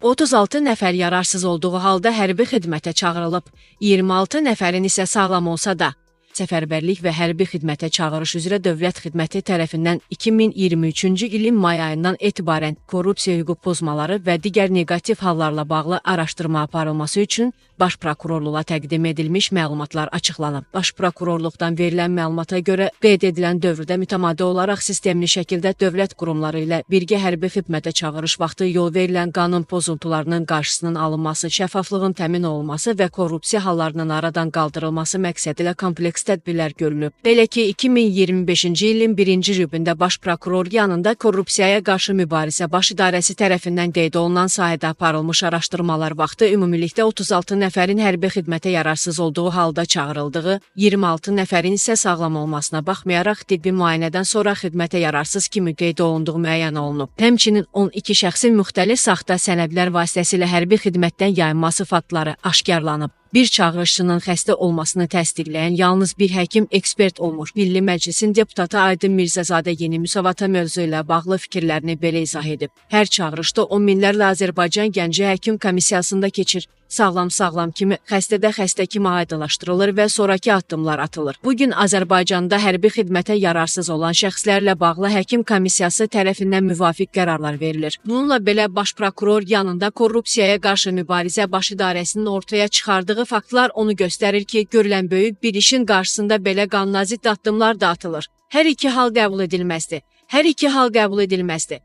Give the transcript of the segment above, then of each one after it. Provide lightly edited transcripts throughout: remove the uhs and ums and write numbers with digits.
36 nəfər yararsız olduğu halda hərbi xidmətə çağırılıb. 26 nəfərin isə sağlam olsa da, Səfərbərlik və hərbi xidmətə çağırış üzrə Dövlət Xidməti tərəfindən 2023-cü ilin may ayından etibarən korrupsiya hüquq pozmaları və digər neqativ hallarla bağlı araşdırma aparılması üçün Baş Prokurorluğa təqdim edilmiş məlumatlar açıqlanıb. Baş Prokurorluqdan verilən məlumata görə qeyd edilən dövrdə mütəmadi olaraq sistemli şəkildə dövlət qurumları ilə birgə hərbi xidmətə çağırış vaxtı yol verilən qanun pozuntularının qarşısının alınması, şəffaflığın təmin olunması və korrupsiya hallarının aradan qaldırılması məqsədilə kompleks tədbirlər görülüb. Belə ki, 2025-ci ilin 1-ci rübündə Baş Prokuror yanında Korrupsiyaya qarşı mübarizə Baş İdarəsi tərəfindən qeyd olunan sahədə aparılmış araşdırmalar vaxtı ümumilikdə 36 nəfərin hərbi xidmətə yararsız olduğu halda çağırıldığı, 26 nəfərin isə sağlam olmasına baxmayaraq tibbi müayinədən sonra xidmətə yararsız kimi qeyd olunduğu müəyyən olunub. Həmçinin 12 şəxsin müxtəlif saxta sənədlər vasitəsilə hərbi xidmətdən yayınması faktları aşkarlanıb. Bir çağırışçının xəstə olmasını təsdiqləyən yalnız bir həkim ekspert olmuş. Milli Məclisin deputatı Aydın Mirzəzadə Yeni Müsavata mövzu ilə bağlı fikirlərini belə izah edib. Hər çağırışda on minlərlə Azərbaycan gənci həkim komissiyasında keçir. Sağlam kimi, xəstədə xəstə kimi aydınlaşdırılır və sonraki addımlar atılır. Bugün Azərbaycanda hərbi xidmətə yararsız olan şəxslərlə bağlı həkim komissiyası tərəfindən müvafiq qərarlar verilir. Bununla belə Baş Prokuror yanında Korrupsiyaya qarşı mübarizə Baş İdarəsinin ortaya çıxardığı faktlar onu göstərir ki, görülən böyük bir işin qarşısında belə qanunazid addımlar da atılır. Hər iki hal qəbul edilməzdir.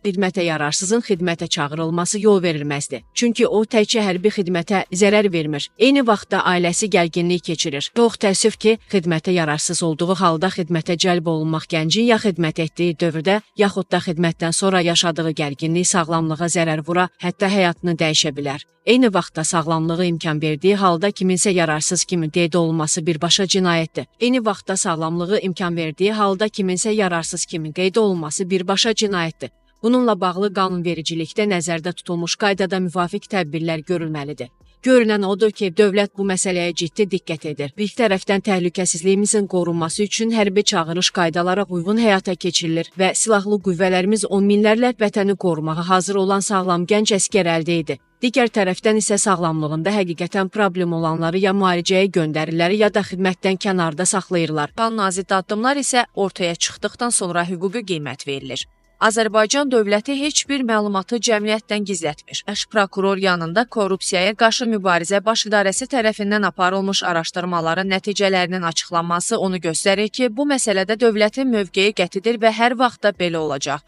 Xidmətə yararsızın xidmətə çağırılması yol verilməzdir. Çünki o təkcə hərbi xidmətə zərər vermir. Eyni vaxtda ailəsi gərginlik keçirir. Çox təəssüf ki, xidmətə yararsız olduğu halda xidmətə cəlb olunmaq gəncin ya xidmət etdiyi dövrdə, yaxud da xidmətdən sonra yaşadığı gərginlik sağlamlığa zərər vura, hətta həyatını dəyişə bilər. Eyni vaxtda sağlamlığı imkan verdiyi halda kiminsə yararsız kimi qeyd olunması birbaşa cinayətdir. Bununla bağlı qanunvericilikdə nəzərdə tutulmuş qaydada müvafiq tədbirlər görülməlidir. Görünən odur ki, dövlət bu məsələyə ciddi diqqət edir. Bir tərəfdən təhlükəsizliyimizin qorunması üçün hərbi çağırış qaydalara uyğun həyata keçirilir və silahlı qüvvələrimiz on minlərlə vətəni qorumağa hazır olan sağlam gənc əsgər əldə edir. Digər tərəfdən isə sağlamlığında həqiqətən problem olanları ya müalicəyə göndərirlər, ya da xidmətdən kənarda saxlayırlar. Qanunazid addımlar isə ortaya çıxdıqdan sonra hüquqi qiymət verilir. Azərbaycan dövləti heç bir məlumatı cəmiyyətdən gizlətmir. Baş Prokuror yanında Korrupsiyaya qarşı mübarizə Baş İdarəsi tərəfindən aparılmış araşdırmaların nəticələrinin açıqlanması onu göstərir ki, bu məsələdə dövlətin mövqeyi qətidir və hər vaxt da belə olacaq.